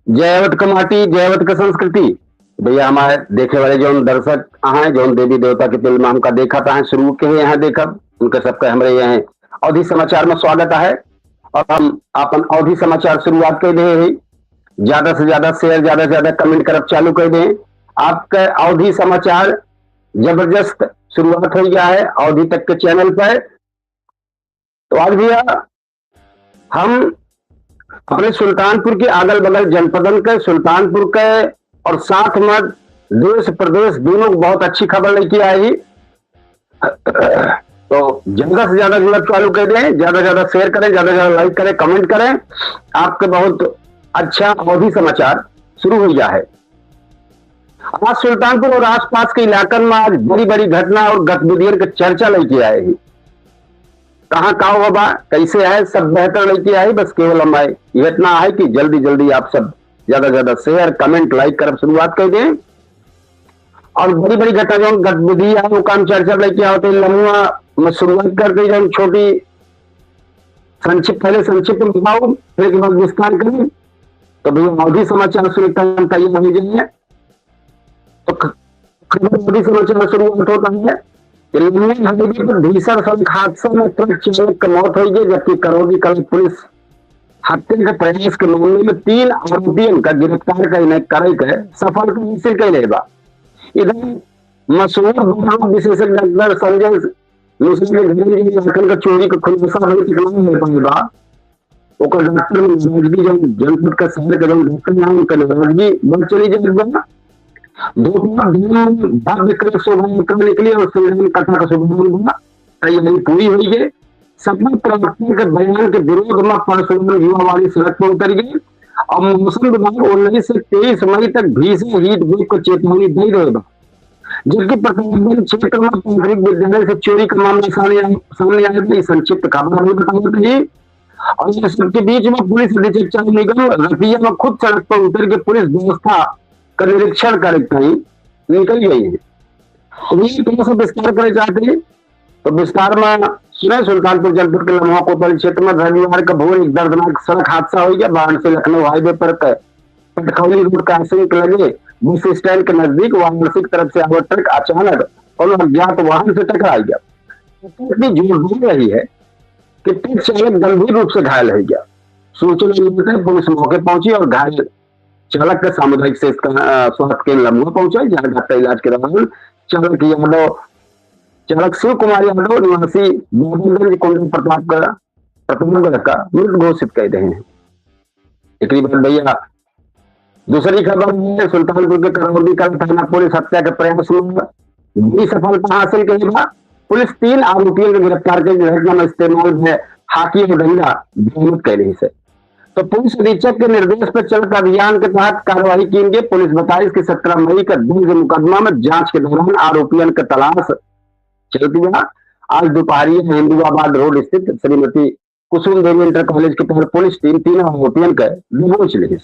जयवत का माटी जयवत का संस्कृति। भैया हमारे देखे वाले जो दर्शक हैं जो देवी देवता के फिल्म हमका देखा था शुरू के यहाँ देखा उनके सबका हमारे यहाँ अवधि समाचार में स्वागत है। और हम अपन अवधि समाचार शुरुआत कर रहे हैं। ज्यादा से ज्यादा शेयर ज्यादा से ज्यादा कमेंट करब चालू कर दें। आपका अवधि समाचार जबरदस्त शुरुआत हो गया है अवधि तक के चैनल पर। तो आज भैया हम अपने सुल्तानपुर के अगल बगल जनपदन के सुल्तानपुर के और साथ में देश प्रदेश दोनों बहुत अच्छी खबर लेके आई। तो ज्यादा से ज्यादा जुड़ा चालू कर दें, ज्यादा से ज्यादा शेयर करें, ज्यादा से ज्यादा लाइक करें, कमेंट करें। आपके बहुत अच्छा अवधि समाचार शुरू हो गया है। आज सुल्तानपुर और आसपास के इलाकों में आज बड़ी बड़ी घटना और गतिविधियों की चर्चा लेके आए हैं। कहाँ का होगा कैसे है सब बेहतर लेके आए। बस केवल हमारे इतना है कि जल्दी जल्दी आप सब ज्यादा से ज्यादा शेयर कमेंट लाइक कर शुरुआत कर दें। और बड़ी बड़ी घटना जो गतिविधि है वो काम चर्चा लेके आते लम्बा में शुरुआत कर दी जो छोटी संक्षिप्त पहले संक्षिप्त में बताओ फिर के बाद विस्तार करें। तो भैया अवधि समाचार सुनता तैयार हो जाए। तो अवधि समाचार शुरुआत होता है। हाईवे पर भीषण सड़क हादसा में ट्रक चालक की मौत हुई है जबकि करौली कल पुलिस हत्या के प्रयास के मामले में 3 आरोपियों का गिरफ्तार करके सफल हासिल कर लेगा। इधर मशहूर विशेषज्ञ डॉक्टर संजय मिश्र के चोरी का खुलासा होगा ओकर डॉक्टर नाराजगी जनपद का शहर के डॉक्टर नाम का नाराजगी बढ़ चली जाएगा। भव्य कृत शोभा यात्रा निकली और संविधान कथा का शुभारंभ हुआ। तैयारी पूरी हुई है। सपा प्रवक्ता के बयान के विरोध में परशुराम युवावाड़ी सड़क पर उतर गई और मौसम विभाग 19 से 23 मई तक भीषण हीट वेव को चेतावनी दे रहेगा। जबकि प्रतापगंज क्षेत्र में प्राथमिक विद्यालय से चोरी का मामला सामने आया था। संक्षिप्त खबर हमें बताई थी। और इस सबके बीच में पुलिस अधीक्षक चालू निगम रतिया में खुद सड़क पर उतर के पुलिस व्यवस्था का निरीक्षण करके निकल गई है। थोड़ा सा विस्तार करना चाहते हैं तो विस्तार में सुने। सुल्तानपुर जनपद के लम्हा कोतवाली क्षेत्र में रविवार का भोर एक दर्दनाक सड़क हादसा हो गया। वाहन से लखनऊ हाईवे पर पटखौली रोड क्रॉसिंग के लगे बस स्टैंड के नजदीक वाराणसी की तरफ से आवा ट्रक अचानक और अज्ञात वाहन से टकरा गया। इतनी जोर रही है कि ट्रक चालक गंभीर रूप से घायल हो गया। सूचना मिलते ही पुलिस मौके पहुंची और घायल चालक का सामुदायिक स्वास्थ्य केंद्र लम्हा पहुंचा जहां डॉक्टर इलाज के दौरान चालक शिव कुमार यादव निवासी बाबूगंज कुंडल प्रतापगढ़ का मृत घोषित कर रहे हैं। एक बार भैया दूसरी खबर है सुल्तानपुर के करौली का थाना पुलिस हत्या के प्रयास में बड़ी सफलता हासिल करेगा। पुलिस 3 आरोपियों को गिरफ्तार कर घटना में इस्तेमाल है हाथी और डंडा बरामद कर रही है। तो पुलिस अधीक्षक के निर्देश पर चलकर अभियान के तहत कार्रवाई की गई। पुलिस बताई कि 17 मई का दर्ज मुकदमा में जांच के दौरान आरोपियों की तलाश चलती है। आज दोपहर हिंदुआबाद रोड स्थित श्रीमती कुसुम देवी इंटर कॉलेज के तहत पुलिस टीम 3 आरोपियों के दबोच ली।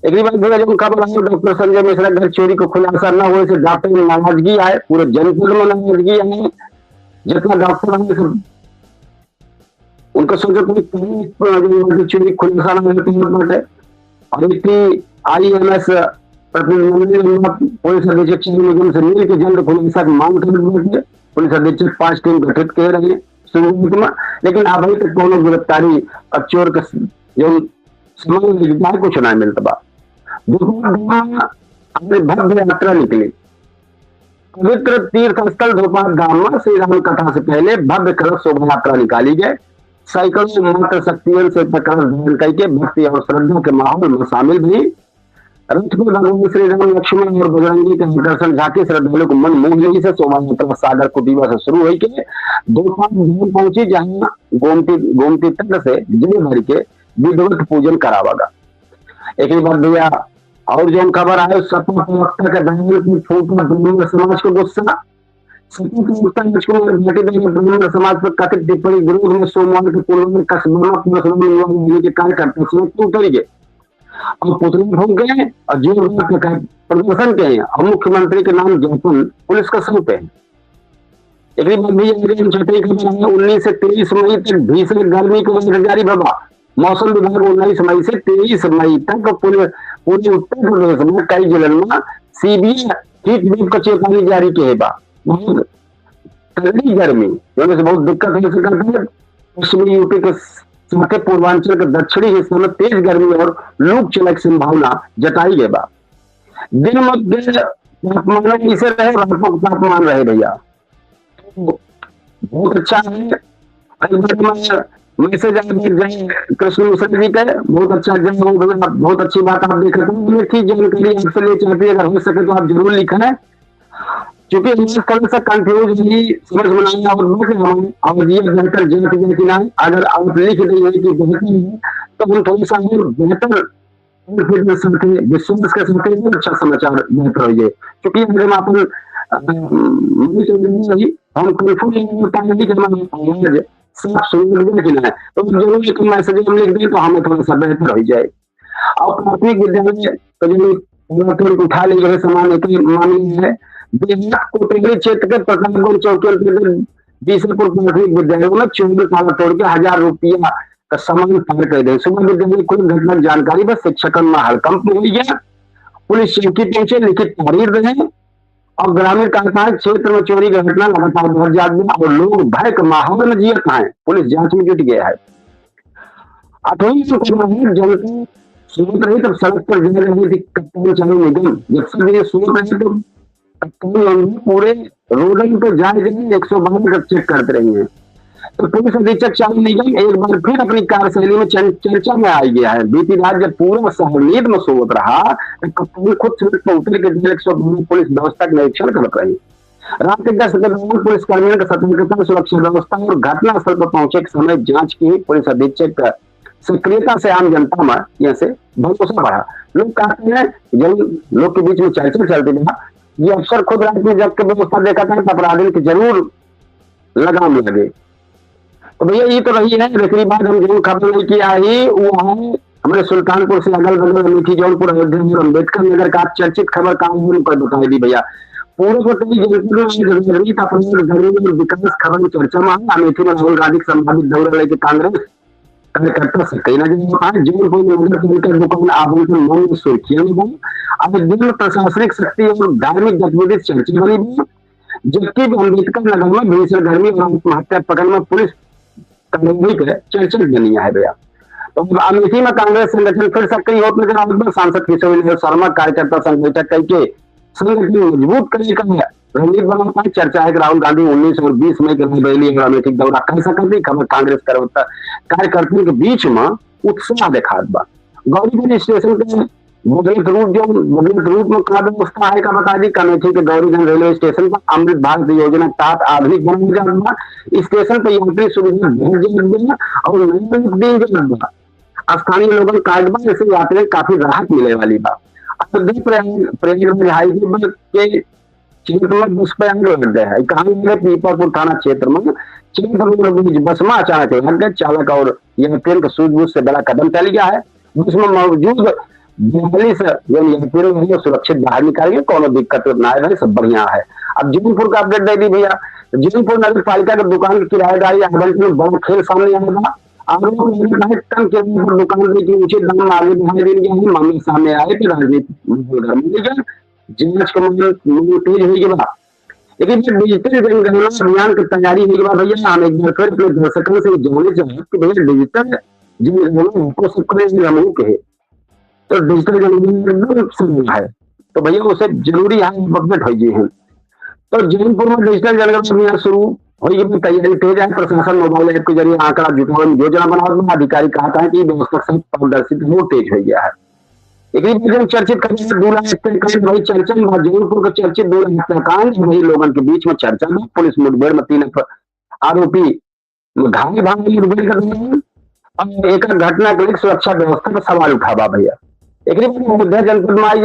एक बार खबर है डॉक्टर संजय मिश्रा घर चोरी को खुलासा न होने से डॉक्टर में नाराजगी आए। पूरे जनपद में नाराजगी आई। जितना डॉक्टर है उनको सोचो कोई चोरी खुलासा न होते और IMS प्रतिनिधिमंडल पुलिस अधीक्षक निगम से मिल के जल्द खुलासा की मांग कर पुलिस अधीक्षक 5 टीम गठित कर रहे हैं शुरुआत में। लेकिन अभी तक कोनो गिरफ्तारी और चोर का जो समान कुछ नहीं मिलता। भव्य यात्रा निकली। पवित्र तीर्थ स्थल धोपाल गांव में श्री राम कथा से पहले भव्य कलश शोभा यात्रा निकाली गई। सैकड़ों मात्र शक्तियों से प्रकाश धारण करके भक्ति और श्रद्धा के माहौल में शामिल भी। रथ को भगवान श्री राम लक्ष्मण और बजरंगी के दर्शन झांकी श्रद्धालु को मन मोह ली से शोभा यात्रा सागर कुटीवा से शुरू हुई के दोपहर पहुंची जहां गोमती तट से जल भर के विधिवत पूजन करावागा। एक बार भैया और जो खबर आए सपा प्रवक्ता का बयान की फोटो ब्राह्मण समाज को गुस्सा। सपा प्रवक्ता राजकुमार भाटी ने ब्राह्मण समाज पर कथित टिप्पणी विरोध में सोमवार के पूर्व में कस्बा के कार्यकर्ता सड़क उतर गए और पुतले फूंक गए और जोरदार प्रदर्शन किए और मुख्यमंत्री के नाम ज्ञापन पुलिस को सौंपे। एक बार भैया 19 से 23 मई तक भीषण गर्मी को जारी भगा। मौसम विभाग 19 मई से 23 मई तक पूरे उत्तर प्रदेश में कई जिलों में सीवियर हीट वेव का चेतावनी जारी किए बा। बहुत तगड़ी गर्मी से बहुत दिक्कत हो सकता है। पश्चिमी यूपी के साथ पूर्वांचल के दक्षिणी हिस्से में तेज गर्मी और लू चलने की संभावना जताई गई बा। दिन में तापमान इसे रहे, रात को तापमान रहे भैया, बहुत अच्छा है। मैसेज कृष्ण मिश्र जी का बहुत अच्छा, बहुत अच्छी बात आप देख रहे हैं। ठीक जानकारी आपसे ले चाहती है, अगर हो सके तो आप जरूर लिखें, क्योंकि कल से कंफ्यूज नहीं समझ में नहीं और ये बेहतर जांच कि ना। अगर आप लिख रही है कि बेहतर है तो हम थोड़ा सा बेहतर विश्वास के साथ अच्छा समाचार बेहतर हो जाए, क्योंकि अगर अपन हम कंफ्यूज साफ सुन कि ना, तो जरूर एक मैसेज हम लिख दें तो हमें थोड़ा सा बेहतर हो जाए। और प्राथमिक विद्यालय तो उठा ले गए सामान मामले है। कोटगरी क्षेत्र के प्रतापगंज चौकी बीसलपुर प्राथमिक विद्यालय में 24 ताला तोड़ के 1000 रुपया का सामान फायर कर दे। सुबह विद्यालय कुल घटना जानकारी बस शिक्षक में हड़कंप हो गया। पुलिस चौकी पहुंचे, लिखित तहरीर रहे और ग्रामीण कहता क्षेत्र में चोरी की घटना लगातार बढ़ जाती है और लोग भय के माहौल में जियत है। पुलिस जांच में जुट गया है। 8वीं जनता सुनत रही तब सड़क पर जा रही थी कप्तान चालू निगम, जब सब ये सुनत रहे तो कप्तान पूरे रोडन पे जाए 112 का चेक करते रही है। तो पुलिस अधीक्षक चालू निगम एक बार फिर अपनी कार्यशैली में चर्चा में आ गया है। बीती रात जब पूरा शहर नींद में सोच रहा तो कप्तान खुद सड़क पर उतर के 112 पुलिस व्यवस्था का निरीक्षण कर रही। रात के 10 बजे पुलिस कर्मियों की सतर्कता, सुरक्षा व्यवस्था और घटना स्थल पर पहुंचे के समय जांच की। पुलिस अधीक्षक सक्रियता से आम जनता में यहाँ से भरोसा बढ़ा। लोग कहते हैं, जब लोग के बीच में चर्चा चलती है, ये अफसर खुद रात में जब व्यवस्था देखा था तो अपराधी की जरूर लगाम लगे। तो भैया ये तो रही है। दूसरी बात हम जो खबर नहीं किया है वो है हमारे सुल्तानपुर से अगल बगल अमेठी, जौनपुर, अयोध्या और अम्बेडकर नगर का चर्चित खबर कहां बताई दी भैया। पूरे को विकास खबर चर्चा में अमेठी में राहुल गांधी संभावित दौरा लेके कांग्रेस कार्यकर्ता सकते जौनपुर नगर पालिका दुकान आवंटन मन सुर्खियां में अब दिन प्रशासनिक शक्ति और धार्मिक गतिविधि चर्चा बनी, जबकि अम्बेडकर नगर में भीषण गर्मी और आत्महत्या पकड़ में पुलिस चर्चा बनी है भैया। तो अमेठी में कांग्रेस संगठन फिर सक्रिय होते नजर आए। सांसद किशोर शर्मा कार्यकर्ता संघ बैठक करके संगठन मजबूत करने का रणनीति बनाता है। चर्चा है कि राहुल गांधी 19 और 20 मई के रैली और अमेठी दौरा कर सकती। खबर कांग्रेस कार्यकर्ताओं के बीच में उत्साह देखा। गौरीगंज स्टेशन के बदलित रूप में का व्यवस्था है का बता दी। अमेठी के गौरीगंज रेलवे स्टेशन पर अमृत भारत योजना के तहत आधुनिक बनाया जा स्टेशन पर यात्री सुविधा और स्थानीय लोगों का ऐसे यात्री काफी राहत मिले वाली बात। पीपलपुर थाना क्षेत्र में बस में अचानक चालक और यात्रियों के सूझबूझ से बड़ा कदम चल गया है। बस में मौजूद 42 यात्रियों सुरक्षित बाहर निकालिए, कोनो दिक्कत ना है, सब बढ़िया है। अब जौनपुर का अपडेट दे दी भैया। जौनपुर नगर पालिका के दुकान की किराएदारी आवंटन में बड़ा खेल सामने आएगा। कम किराए दुकान की उचित दाम आगे बढ़ाई दी गई है। मामले सामने आए कि राजनीति जांच का तेज होगी बा। लेकिन डिजिटल जनगणना अभियान की तैयारी होगी बा भैया। हम एक बार फिर अपने दर्शकों से जानना चाहें कि भैया डिजिटल जनगणना हमको सबको रमूक है, तो डिजिटल जनगणना है तो भैया उसे जरूरी है अपडेट हो गए हैं। तो जौनपुर में डिजिटल जनगणना अभियान शुरू होगी, तैयारी तेज है। प्रशासन मोबाइल ऐप के जरिए आंकड़ा जुटाने योजना बना। अधिकारी कहा है कि व्यवस्था सब पारदर्शिता वो तेज हो गया है। एक चर्चित वही चर्चा में जौनपुर का चर्चित 2 हत्याकांड वही लोगों के बीच में चर्चा में। पुलिस मुठभेड़ में 3 आरोपी घायल भाग मुठभेड़ कर रहे हैं और एक घटना के लिए सुरक्षा व्यवस्था का सवाल उठावा भैया। एक अयोध्या जनपद में आई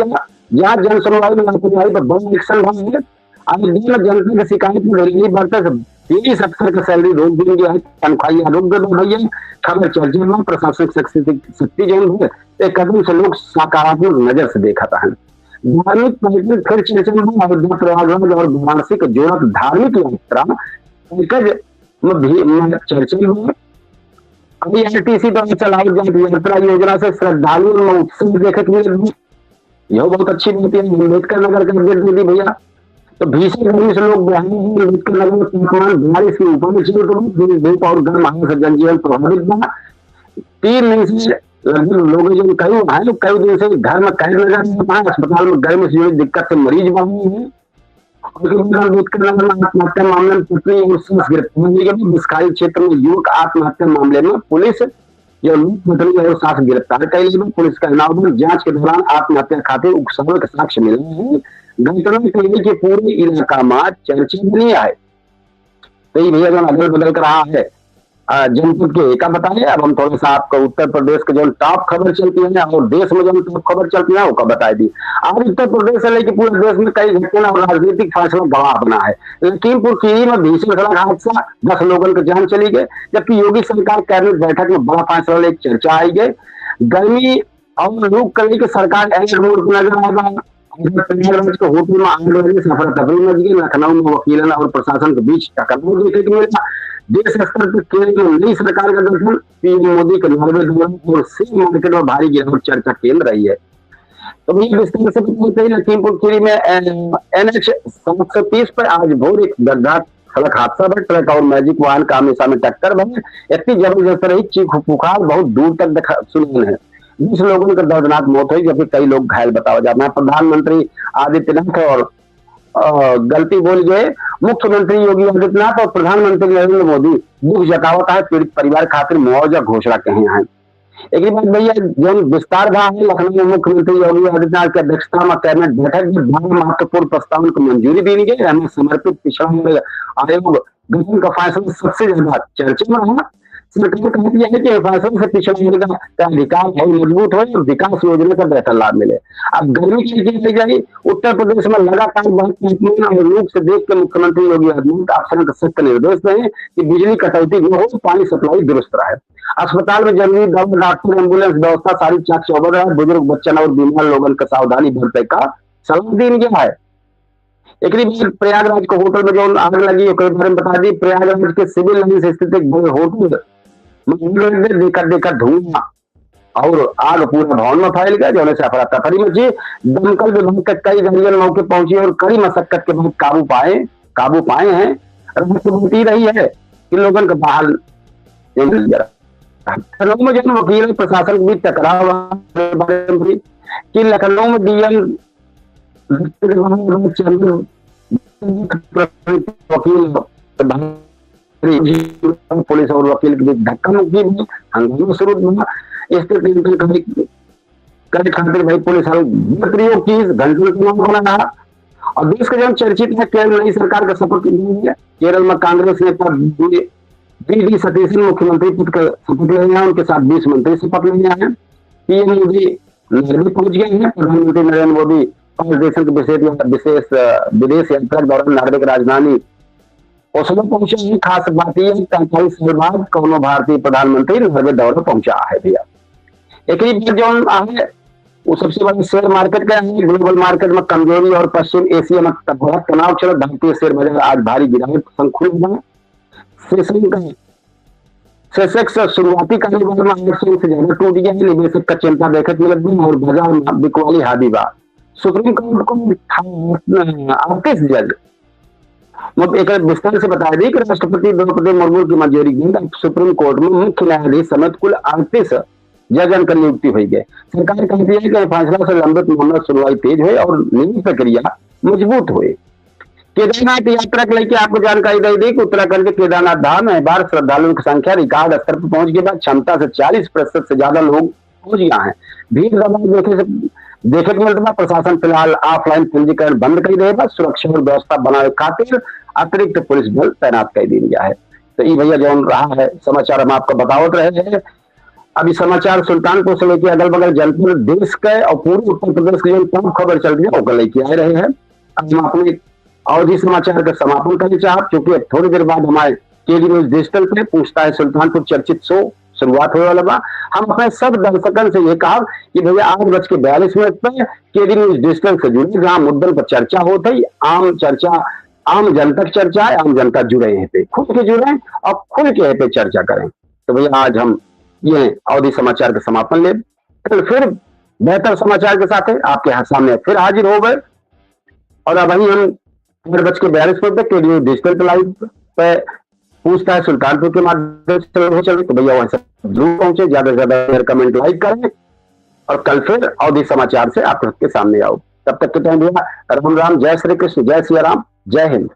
जहाँ जन सुनवाई में लापरवाही पर बड़ा एक्शन भाग जनता की शिकायत में रेलवे बढ़ता 30 अफसर का सैलरी रोक दी गया है, तनख्वाही रोक दे भैया। खबर चर्चा में प्रशासनिक शक्ति जो है एक कदम से लोग सकारात्मक नजर से देखा था। धार्मिक पर्यटन फिर चर्चा में अयोध्या, प्रयागराज और वाराणसी को जोड़क धार्मिक यात्रा पैकेज में चर्चा में अभी आरटीसी द्वारा चलाई जाती यात्रा योजना से श्रद्धालुओं में उत्सव देखे के मिले, यह बहुत अच्छी बात है। अम्बेडकर नगर का अपडेट दे दी भैया। तो भीषण गर्मी से लोग बेहाल हैं। अम्बेडकर नगर में तापमान 42 के ऊपर में चल धूप और गर्म हवा से जनजीवन प्रभावित बना। 3 दिन से लगभग लोग जो कई दिन से घर में कैद नजर आ रहा है। अस्पताल में गर्मी से जुड़ी दिक्कत से मरीज बढ़े हैं। अम्बेडकर नगर में आत्महत्या मामले में पत्नी और सास गिरफ्तार। बिस्कारी क्षेत्र में युवक आत्महत्या मामले में पुलिस पत्नी और सास गिरफ्तार कर ली। पुलिस का नाम जांच के दौरान आत्महत्या खातिर उकसावे के साक्ष्य मिले हैं। घटना के पूरे इलाका में चर्चा बनी है। तो ये भैया जो अदल बदल कर रहा है जनपद के एक बताइए। अब हम थोड़ा सा आपको उत्तर प्रदेश के जो टॉप खबर चलती है और देश में जो टॉप खबर चलती है वो बता दी। आज उत्तर प्रदेश से लेकर पूरे देश में कई घटना और राजनीतिक फैसला गवाह बना है। लखीमपुर खीरी में भीषण सड़क हादसा, 10 लोगों की जान चली गई। जबकि योगी सरकार कैबिनेट बैठक में बड़ा फैसला लेकर चर्चा आई गई। गर्मी और लू को लेकर सरकार अलर्ट मोड पर नजर आ रहा है। प्रयागराज के होटल में आग लगने से अफरा-तफरी मच गई। लखनऊ में वकीलन और प्रशासन के बीच टकराव देखने को मिला। देश स्तर पर केंद्र में नई सरकार का गठन, पीएम मोदी के नॉर्वे दौरे और शेयर मार्केट में भारी गिरावट चर्चा केंद्र रही है। तो भैया विस्तार से बताते हैं। लखीमपुर खीरी में NH 730 पर आज भोर एक दर्दनाक सड़क हादसा में ट्रक और मैजिक वाहन का आमने सामने टक्कर बनी। इतनी जबरदस्त रही, चीख पुकार बहुत दूर तक सुनाई है। 20 लोगों की दर्दनाक मौत हुई, जबकि कई लोग घायल बताया जाता है। प्रधानमंत्री आदित्यनाथ और गलती बोल गए। मुख्यमंत्री योगी आदित्यनाथ और प्रधानमंत्री नरेंद्र मोदी दुख जतावता है। पीड़ित परिवार खातिर मुआवजा घोषणा कहे हैं। एक बात भैया जो विस्तार रहा है, लखनऊ में मुख्यमंत्री योगी आदित्यनाथ की अध्यक्षता में कैबिनेट बैठक में 12 महत्वपूर्ण प्रस्तावों को मंजूरी दी गई। हमें समर्पित पिछड़ा आयोग गठन का फैसला सबसे ज्यादा चर्चा में रहा। सरकार कहती है कि फैसले से पिछड़ा वर्ग का अधिकार बहुत मजबूत हो और विकास योजना का बेहतर लाभ मिले। अब गर्मी की जाएगी। उत्तर प्रदेश में लगातार बहुत तापमान और लू से देख के मुख्यमंत्री योगी आदित्यनाथ अफसरों को सख्त निर्देश दें कि बिजली कटौती न हो, पानी सप्लाई दुरुस्त रहे। अस्पताल में जरूरी दवा, डॉक्टर, एम्बुलेंस व्यवस्था सारी चाक चौबंद रहे। बुजुर्ग, बच्चन और बीमार लोगों का सावधानी बरतने का सलाह दी गया है। एक प्रयागराज के होटल में जो आग लगी बारे में बता दी। प्रयागराज के सिविल लाइन से स्थित एक बड़े होटल देखकर धुआं और आग पूरे भवन में फैल गया, जो से अफरा तफरी मची। दमकल विभाग के कई दर्जन मौके पहुंची और कड़ी मशक्कत के बाद काबू पाए हैं। रहती रही है कि लोगों का बाहर लखनऊ में जब वकील प्रशासन के बीच टकराव कि लखनऊ में डीएम वकील पुलिस और वकील के बीच धक्का मुक्की हुई, हंगामा शुरू हुआ। खातिर भाई पुलिस प्रयोग की घंटों का रहा। और देश का जो चर्चित है केरल नई सरकार का शपथ लिया। केरल में कांग्रेस नेता डी सतीशन मुख्यमंत्री पद का शपथ ले हैं। उनके साथ 20 मंत्री शपथ ले हैं। पीएम मोदी नॉर्वे पहुंच गए हैं। प्रधानमंत्री नरेंद्र मोदी 5 देशों के विशेष विदेश यात्रा के दौरान नॉर्वे की राजधानी ओस्लो पहुंचे हैं। खास बात यह 43 साल बाद कोनो भारतीय प्रधानमंत्री नॉर्वे दौरे पहुंचा है भैया। एक जो है वो सबसे बड़ा शेयर मार्केट का है। ग्लोबल मार्केट में कमजोरी और पश्चिम एशिया में बहुत तनाव चला। भारतीय शेयर बाजार आज भारी गिरावट संकुल हुआ। सेंसेक्स शुरुआती कारोबार में 800 से ज्यादा टूट गया है। निवेशक का चिंता देखने को लगी और बाजार में बिकवाली हावी बा। सुप्रीम कोर्ट को 38 जज एक विस्तार से बताया दी कि राष्ट्रपति द्रौपदी मुर्मू की मंजूरी के सुप्रीम कोर्ट में मुख्य न्यायाधीश समेत कुल 38 जजन की नियुक्ति हुई है। सरकार कहती है कि फैसला से लंबित मामला सुनवाई तेज हुई और न्याय प्रक्रिया मजबूत हुई। केदारनाथ यात्रा के लेकर आपको जानकारी दे दी कि उत्तराखंड के केदारनाथ धाम में बार श्रद्धालुओं की संख्या रिकॉर्ड स्तर पर पहुंच के बाद क्षमता से 40% से ज्यादा लोग पहुंच गया है। भीड़ देखे को मिलता। प्रशासन फिलहाल ऑफलाइन पंजीकरण बंद कर देगा। सुरक्षा और व्यवस्था बनाने खातिर अतिरिक्त पुलिस बल तैनात कर दिया गया है। तो ये भैया जो रहा है समाचार हम आपको बतावत रहे हैं। अभी समाचार सुल्तानपुर से लेकर अगल बगल जनपद देश के और पूरे उत्तर प्रदेश की जो टॉप खबर चल रही है वो लेके आ रहे हैं। अब हम अपने अवधि समाचार का समापन करना चाहते, क्योंकि थोड़ी देर बाद हमारे केडी न्यूज डिजिटल पे पूछता है सुल्तानपुर चर्चित शो शुरुआत होने वाला बा। हम अपने सब दर्शकों से ये कहा कि भैया 8:42 पे केडी न्यूज डिजिटल से जुड़े, जहां मुद्दों पर चर्चा होती है। आम जनता की चर्चा है। आम जनता जुड़े हैं पे खुद के जुड़े और खुल के पे चर्चा करें। तो भैया आज हम ये अवधि समाचार के समापन ले, फिर बेहतर समाचार के साथ आपके सामने फिर हाजिर हो गए। और अब वही हम 4:42 तक रेडियो डिजिटल लाइव पे पूछता है सुल्तानपुर के माध्यम से चले, तो भैया वहां से जरूर पहुंचे, ज्यादा से ज्यादा कमेंट लाइक करें और कल फिर अवधि समाचार से आप सबके सामने आओ। तब तक के टाइम भैया राम राम, जय श्री कृष्ण, जय सिया राम, जय हिंद।